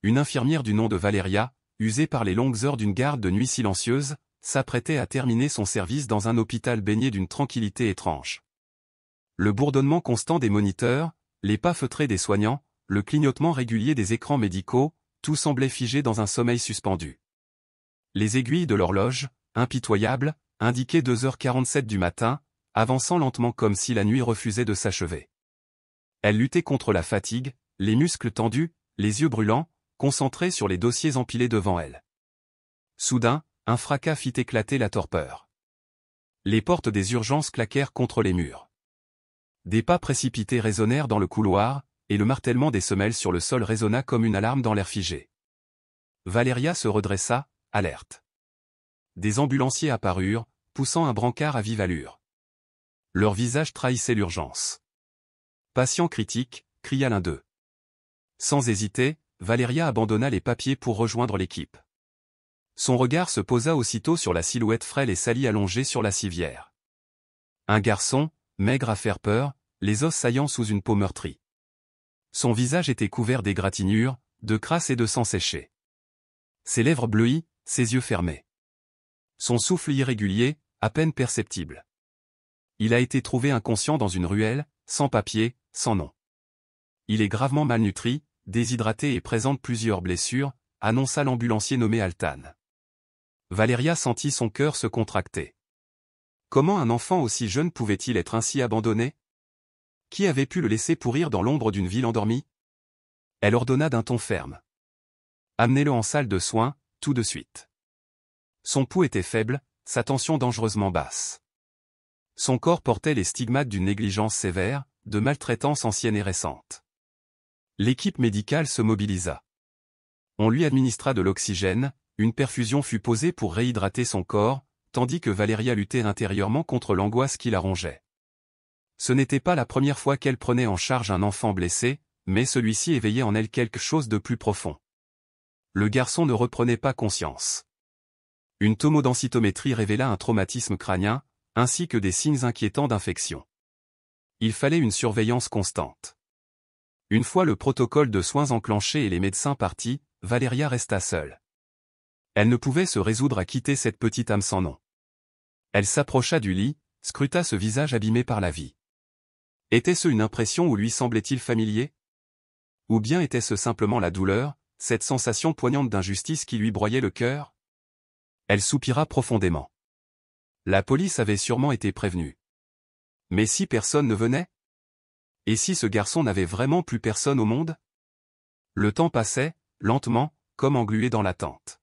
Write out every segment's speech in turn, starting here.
une infirmière du nom de Valeria, usée par les longues heures d'une garde de nuit silencieuse, s'apprêtait à terminer son service dans un hôpital baigné d'une tranquillité étrange. Le bourdonnement constant des moniteurs, les pas feutrés des soignants, le clignotement régulier des écrans médicaux, tout semblait figé dans un sommeil suspendu. Les aiguilles de l'horloge, impitoyables, indiquaient 2h47 du matin, avançant lentement comme si la nuit refusait de s'achever. Elle luttait contre la fatigue, les muscles tendus, les yeux brûlants, concentrés sur les dossiers empilés devant elle. Soudain, un fracas fit éclater la torpeur. Les portes des urgences claquèrent contre les murs. Des pas précipités résonnèrent dans le couloir, et le martèlement des semelles sur le sol résonna comme une alarme dans l'air figé. Valeria se redressa, alerte. Des ambulanciers apparurent, poussant un brancard à vive allure. Leur visage trahissait l'urgence. « Patient critique », cria l'un d'eux. Sans hésiter, Valeria abandonna les papiers pour rejoindre l'équipe. Son regard se posa aussitôt sur la silhouette frêle et salie allongée sur la civière. Un garçon, maigre à faire peur, les os saillants sous une peau meurtrie. Son visage était couvert d'égratignures, de crasse et de sang séché. Ses lèvres bleuies, ses yeux fermés. Son souffle irrégulier, à peine perceptible. Il a été trouvé inconscient dans une ruelle, sans papier, sans nom. Il est gravement malnutri, déshydraté et présente plusieurs blessures, annonça l'ambulancier nommé Altan. Valeria sentit son cœur se contracter. Comment un enfant aussi jeune pouvait-il être ainsi abandonné? Qui avait pu le laisser pourrir dans l'ombre d'une ville endormie? Elle ordonna d'un ton ferme. Amenez-le en salle de soins, tout de suite. Son pouls était faible, sa tension dangereusement basse. Son corps portait les stigmates d'une négligence sévère, de maltraitance ancienne et récente. L'équipe médicale se mobilisa. On lui administra de l'oxygène, une perfusion fut posée pour réhydrater son corps, tandis que Valeria luttait intérieurement contre l'angoisse qui la rongeait. Ce n'était pas la première fois qu'elle prenait en charge un enfant blessé, mais celui-ci éveillait en elle quelque chose de plus profond. Le garçon ne reprenait pas conscience. Une tomodensitométrie révéla un traumatisme crânien, ainsi que des signes inquiétants d'infection. Il fallait une surveillance constante. Une fois le protocole de soins enclenché et les médecins partis, Valeria resta seule. Elle ne pouvait se résoudre à quitter cette petite âme sans nom. Elle s'approcha du lit, scruta ce visage abîmé par la vie. Était-ce une impression ou lui semblait-il familier? Ou bien était-ce simplement la douleur, cette sensation poignante d'injustice qui lui broyait le cœur? Elle soupira profondément. La police avait sûrement été prévenue. Mais si personne ne venait? Et si ce garçon n'avait vraiment plus personne au monde? Le temps passait, lentement, comme englué dans l'attente.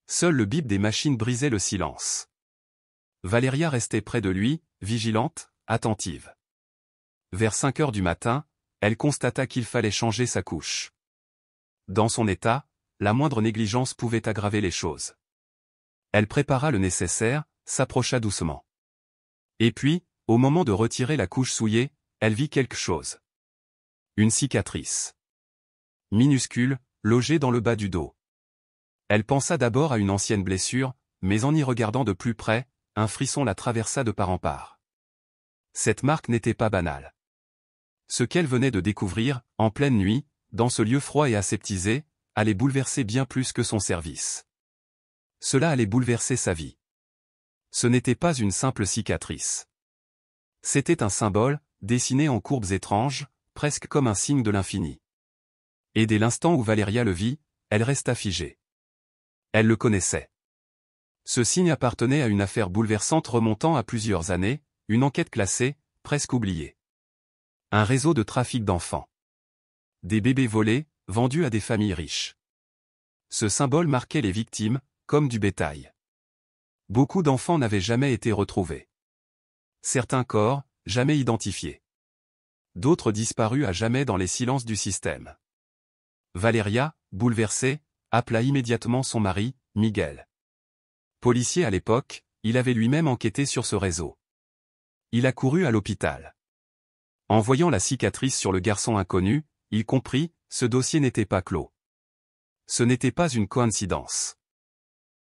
Seul le bip des machines brisait le silence. Valeria restait près de lui, vigilante, attentive. Vers 5 heures du matin, elle constata qu'il fallait changer sa couche. Dans son état, la moindre négligence pouvait aggraver les choses. Elle prépara le nécessaire, s'approcha doucement. Et puis, au moment de retirer la couche souillée, elle vit quelque chose. Une cicatrice. Minuscule, logée dans le bas du dos. Elle pensa d'abord à une ancienne blessure, mais en y regardant de plus près, un frisson la traversa de part en part. Cette marque n'était pas banale. Ce qu'elle venait de découvrir, en pleine nuit, dans ce lieu froid et aseptisé, allait bouleverser bien plus que son service. Cela allait bouleverser sa vie. Ce n'était pas une simple cicatrice. C'était un symbole, dessiné en courbes étranges, presque comme un signe de l'infini. Et dès l'instant où Valeria le vit, elle resta figée. Elle le connaissait. Ce signe appartenait à une affaire bouleversante remontant à plusieurs années, une enquête classée, presque oubliée. Un réseau de trafic d'enfants. Des bébés volés, vendus à des familles riches. Ce symbole marquait les victimes, comme du bétail. Beaucoup d'enfants n'avaient jamais été retrouvés. Certains corps, jamais identifiés. D'autres disparus à jamais dans les silences du système. Valeria, bouleversée, appela immédiatement son mari, Miguel. Policier à l'époque, il avait lui-même enquêté sur ce réseau. Il accourut à l'hôpital. En voyant la cicatrice sur le garçon inconnu, il comprit, ce dossier n'était pas clos. Ce n'était pas une coïncidence.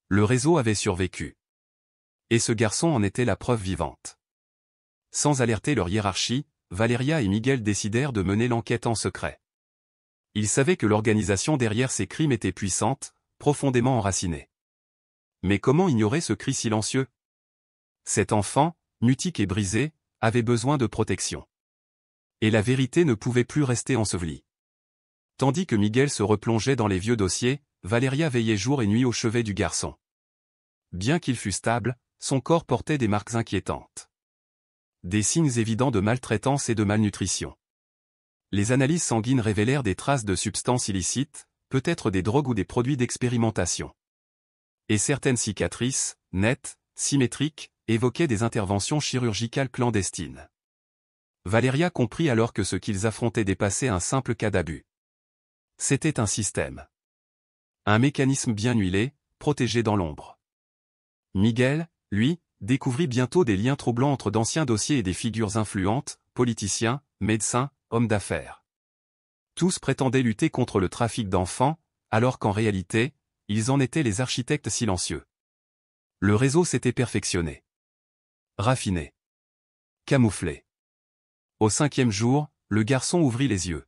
Le réseau avait survécu. Et ce garçon en était la preuve vivante. Sans alerter leur hiérarchie, Valeria et Miguel décidèrent de mener l'enquête en secret. Il savait que l'organisation derrière ces crimes était puissante, profondément enracinée. Mais comment ignorer ce cri silencieux? Cet enfant, mutique et brisé, avait besoin de protection. Et la vérité ne pouvait plus rester ensevelie. Tandis que Miguel se replongeait dans les vieux dossiers, Valeria veillait jour et nuit au chevet du garçon. Bien qu'il fût stable, son corps portait des marques inquiétantes. Des signes évidents de maltraitance et de malnutrition. Les analyses sanguines révélèrent des traces de substances illicites, peut-être des drogues ou des produits d'expérimentation. Et certaines cicatrices, nettes, symétriques, évoquaient des interventions chirurgicales clandestines. Valeria comprit alors que ce qu'ils affrontaient dépassait un simple cas d'abus. C'était un système. Un mécanisme bien huilé, protégé dans l'ombre. Miguel, lui, découvrit bientôt des liens troublants entre d'anciens dossiers et des figures influentes, politiciens, médecins, hommes d'affaires. Tous prétendaient lutter contre le trafic d'enfants, alors qu'en réalité, ils en étaient les architectes silencieux. Le réseau s'était perfectionné. Raffiné. Camouflé. Au 5e jour, le garçon ouvrit les yeux.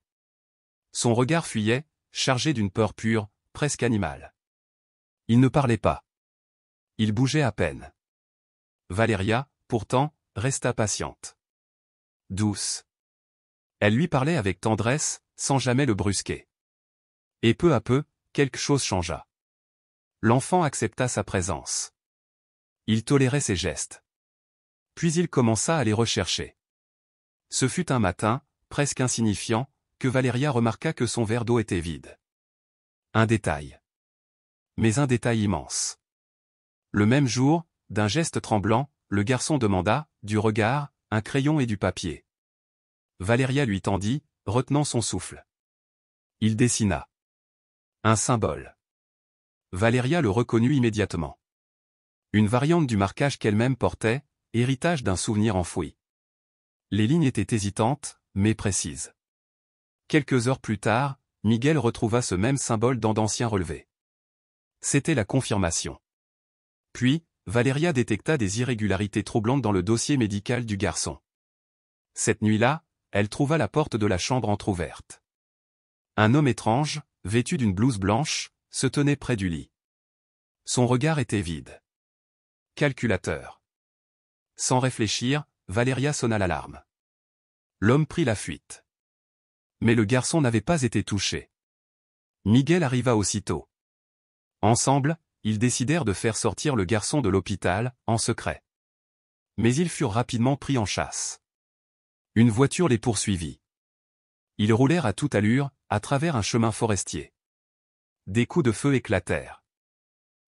Son regard fuyait, chargé d'une peur pure, presque animale. Il ne parlait pas. Il bougeait à peine. Valeria, pourtant, resta patiente. Douce. Elle lui parlait avec tendresse, sans jamais le brusquer. Et peu à peu, quelque chose changea. L'enfant accepta sa présence. Il tolérait ses gestes. Puis il commença à les rechercher. Ce fut un matin, presque insignifiant, que Valeria remarqua que son verre d'eau était vide. Un détail. Mais un détail immense. Le même jour, d'un geste tremblant, le garçon demanda, du regard, un crayon et du papier. Valeria lui tendit, retenant son souffle. Il dessina. Un symbole. Valeria le reconnut immédiatement. Une variante du marquage qu'elle-même portait, héritage d'un souvenir enfoui. Les lignes étaient hésitantes, mais précises. Quelques heures plus tard, Miguel retrouva ce même symbole dans d'anciens relevés. C'était la confirmation. Puis, Valeria détecta des irrégularités troublantes dans le dossier médical du garçon. Cette nuit-là, elle trouva la porte de la chambre entr'ouverte. Un homme étrange, vêtu d'une blouse blanche, se tenait près du lit. Son regard était vide. Calculateur. Sans réfléchir, Valeria sonna l'alarme. L'homme prit la fuite. Mais le garçon n'avait pas été touché. Miguel arriva aussitôt. Ensemble, ils décidèrent de faire sortir le garçon de l'hôpital, en secret. Mais ils furent rapidement pris en chasse. Une voiture les poursuivit. Ils roulèrent à toute allure, à travers un chemin forestier. Des coups de feu éclatèrent.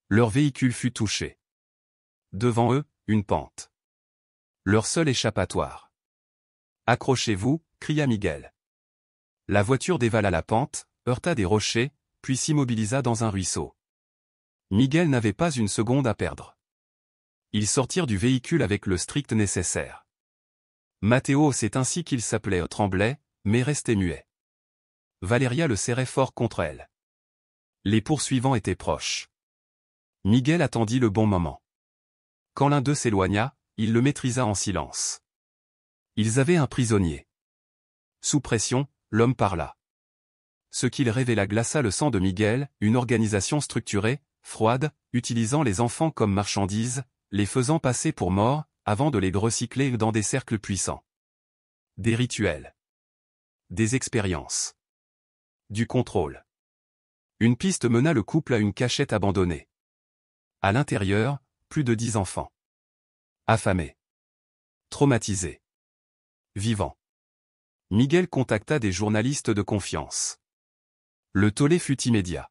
Leur véhicule fut touché. Devant eux, une pente. Leur seul échappatoire. « Accrochez-vous » cria Miguel. La voiture dévala la pente, heurta des rochers, puis s'immobilisa dans un ruisseau. Miguel n'avait pas une seconde à perdre. Ils sortirent du véhicule avec le strict nécessaire. Matteo, c'est ainsi qu'il s'appelait, tremblait, mais restait muet. Valeria le serrait fort contre elle. Les poursuivants étaient proches. Miguel attendit le bon moment. Quand l'un d'eux s'éloigna, il le maîtrisa en silence. Ils avaient un prisonnier. Sous pression, l'homme parla. Ce qu'il révéla glaça le sang de Miguel, une organisation structurée, froide, utilisant les enfants comme marchandises, les faisant passer pour morts, avant de les recycler dans des cercles puissants. Des rituels. Des expériences. Du contrôle. Une piste mena le couple à une cachette abandonnée. À l'intérieur, plus de 10 enfants. Affamés. Traumatisés. Vivants. Miguel contacta des journalistes de confiance. Le tollé fut immédiat.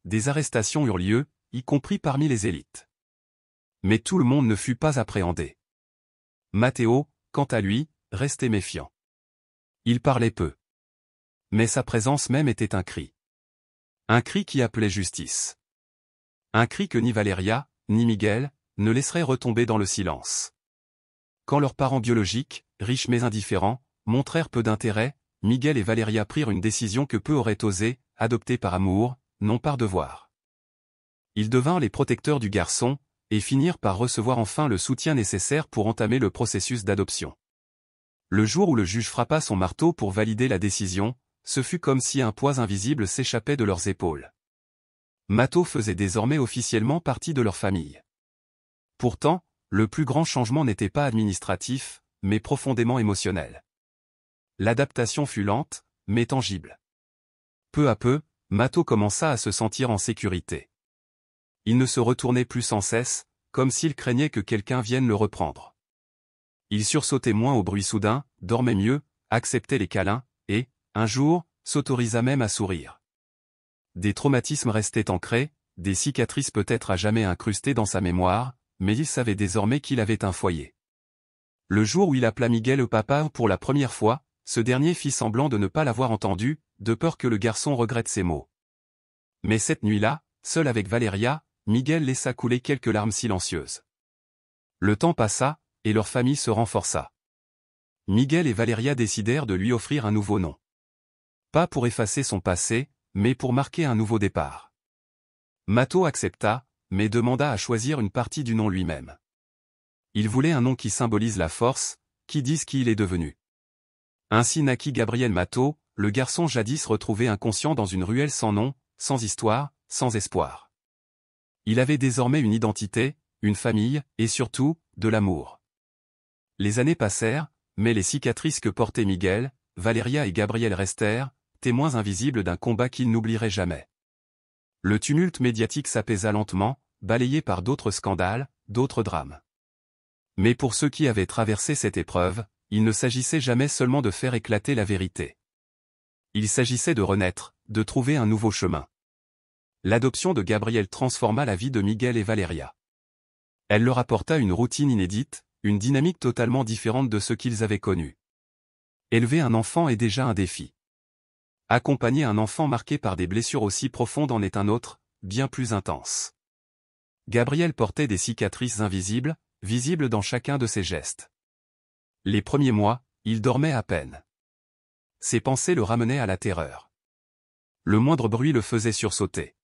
Des arrestations eurent lieu, y compris parmi les élites. Mais tout le monde ne fut pas appréhendé. Matteo, quant à lui, restait méfiant. Il parlait peu. Mais sa présence même était un cri. Un cri qui appelait justice. Un cri que ni Valeria, ni Miguel, ne laisseraient retomber dans le silence. Quand leurs parents biologiques, riches mais indifférents, montrèrent peu d'intérêt, Miguel et Valeria prirent une décision que peu auraient osé, adopter par amour, non par devoir. Ils devinrent les protecteurs du garçon, et finirent par recevoir enfin le soutien nécessaire pour entamer le processus d'adoption. Le jour où le juge frappa son marteau pour valider la décision, ce fut comme si un poids invisible s'échappait de leurs épaules. Mato faisait désormais officiellement partie de leur famille. Pourtant, le plus grand changement n'était pas administratif, mais profondément émotionnel. L'adaptation fut lente, mais tangible. Peu à peu, Mato commença à se sentir en sécurité. Il ne se retournait plus sans cesse, comme s'il craignait que quelqu'un vienne le reprendre. Il sursautait moins au bruit soudain, dormait mieux, acceptait les câlins, et, un jour, s'autorisa même à sourire. Des traumatismes restaient ancrés, des cicatrices peut-être à jamais incrustées dans sa mémoire, mais il savait désormais qu'il avait un foyer. Le jour où il appela Miguel au papa pour la première fois, ce dernier fit semblant de ne pas l'avoir entendu, de peur que le garçon regrette ses mots. Mais cette nuit-là, seul avec Valeria, Miguel laissa couler quelques larmes silencieuses. Le temps passa, et leur famille se renforça. Miguel et Valeria décidèrent de lui offrir un nouveau nom. Pas pour effacer son passé, mais pour marquer un nouveau départ. Mato accepta, mais demanda à choisir une partie du nom lui-même. Il voulait un nom qui symbolise la force, qui dise qui il est devenu. Ainsi naquit Gabriel Mato, le garçon jadis retrouvé inconscient dans une ruelle sans nom, sans histoire, sans espoir. Il avait désormais une identité, une famille, et surtout, de l'amour. Les années passèrent, mais les cicatrices que portaient Miguel, Valeria et Gabriel restèrent, témoins invisibles d'un combat qu'ils n'oublieraient jamais. Le tumulte médiatique s'apaisa lentement, balayé par d'autres scandales, d'autres drames. Mais pour ceux qui avaient traversé cette épreuve, il ne s'agissait jamais seulement de faire éclater la vérité. Il s'agissait de renaître, de trouver un nouveau chemin. L'adoption de Gabriel transforma la vie de Miguel et Valeria. Elle leur apporta une routine inédite, une dynamique totalement différente de ce qu'ils avaient connu. Élever un enfant est déjà un défi. Accompagner un enfant marqué par des blessures aussi profondes en est un autre, bien plus intense. Gabriel portait des cicatrices invisibles, visibles dans chacun de ses gestes. Les premiers mois, il dormait à peine. Ses pensées le ramenaient à la terreur. Le moindre bruit le faisait sursauter.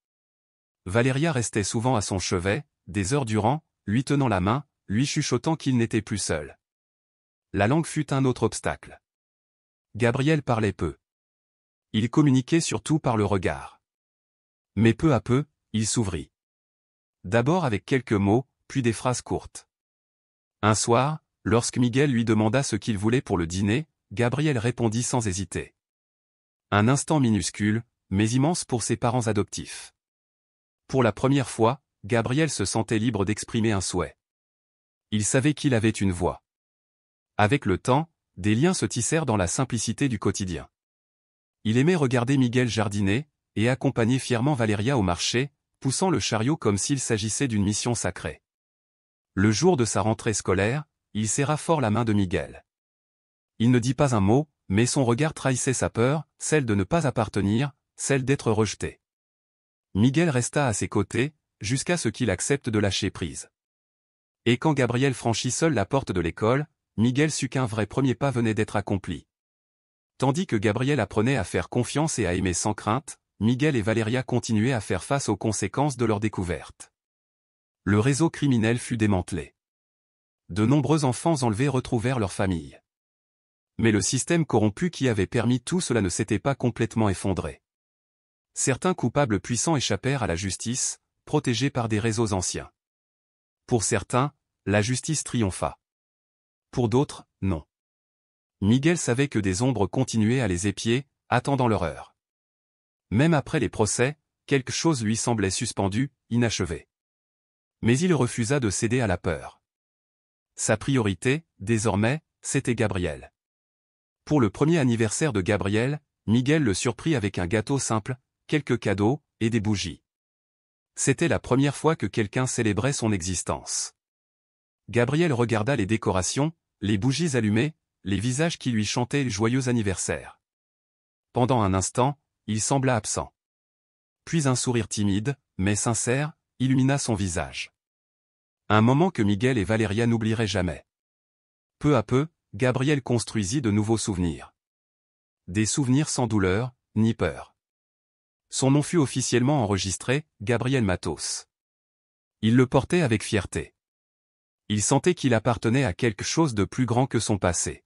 Valeria restait souvent à son chevet, des heures durant, lui tenant la main, lui chuchotant qu'il n'était plus seul. La langue fut un autre obstacle. Gabriel parlait peu. Il communiquait surtout par le regard. Mais peu à peu, il s'ouvrit. D'abord avec quelques mots, puis des phrases courtes. Un soir, lorsque Miguel lui demanda ce qu'il voulait pour le dîner, Gabriel répondit sans hésiter. Un instant minuscule, mais immense pour ses parents adoptifs. Pour la première fois, Gabriel se sentait libre d'exprimer un souhait. Il savait qu'il avait une voix. Avec le temps, des liens se tissèrent dans la simplicité du quotidien. Il aimait regarder Miguel jardiner, et accompagner fièrement Valeria au marché, poussant le chariot comme s'il s'agissait d'une mission sacrée. Le jour de sa rentrée scolaire, il serra fort la main de Miguel. Il ne dit pas un mot, mais son regard trahissait sa peur, celle de ne pas appartenir, celle d'être rejeté. Miguel resta à ses côtés, jusqu'à ce qu'il accepte de lâcher prise. Et quand Gabriel franchit seul la porte de l'école, Miguel sut qu'un vrai premier pas venait d'être accompli. Tandis que Gabriel apprenait à faire confiance et à aimer sans crainte, Miguel et Valeria continuaient à faire face aux conséquences de leur découverte. Le réseau criminel fut démantelé. De nombreux enfants enlevés retrouvèrent leur famille. Mais le système corrompu qui avait permis tout cela ne s'était pas complètement effondré. Certains coupables puissants échappèrent à la justice, protégés par des réseaux anciens. Pour certains, la justice triompha. Pour d'autres, non. Miguel savait que des ombres continuaient à les épier, attendant leur heure. Même après les procès, quelque chose lui semblait suspendu, inachevé. Mais il refusa de céder à la peur. Sa priorité, désormais, c'était Gabriel. Pour le premier anniversaire de Gabriel, Miguel le surprit avec un gâteau simple, quelques cadeaux, et des bougies. C'était la première fois que quelqu'un célébrait son existence. Gabriel regarda les décorations, les bougies allumées, les visages qui lui chantaient le joyeux anniversaire. Pendant un instant, il sembla absent. Puis un sourire timide, mais sincère, illumina son visage. Un moment que Miguel et Valeria n'oublieraient jamais. Peu à peu, Gabriel construisit de nouveaux souvenirs. Des souvenirs sans douleur, ni peur. Son nom fut officiellement enregistré, Gabriel Matos. Il le portait avec fierté. Il sentait qu'il appartenait à quelque chose de plus grand que son passé.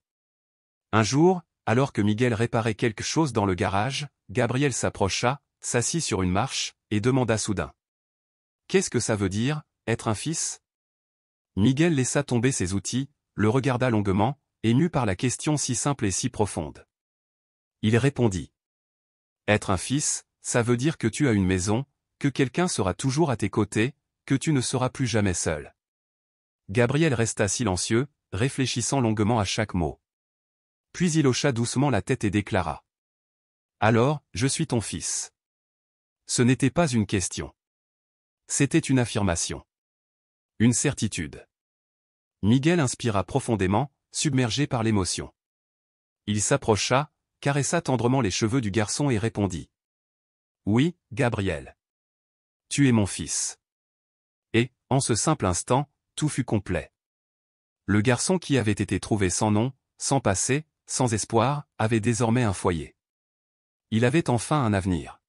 Un jour, Alors que Miguel réparait quelque chose dans le garage, Gabriel s'approcha, s'assit sur une marche, et demanda soudain. « Qu'est-ce que ça veut dire, être un fils ?» Miguel laissa tomber ses outils, le regarda longuement, ému par la question si simple et si profonde. Il répondit. « Être un fils, ça veut dire que tu as une maison, que quelqu'un sera toujours à tes côtés, que tu ne seras plus jamais seul. » Gabriel resta silencieux, réfléchissant longuement à chaque mot. Puis il hocha doucement la tête et déclara. « Alors, je suis ton fils. » Ce n'était pas une question. C'était une affirmation. Une certitude. Miguel inspira profondément, submergé par l'émotion. Il s'approcha, caressa tendrement les cheveux du garçon et répondit. « Oui, Gabriel. Tu es mon fils. » Et, en ce simple instant, tout fut complet. Le garçon qui avait été trouvé sans nom, sans passé, sans espoir, avait désormais un foyer. Il avait enfin un avenir.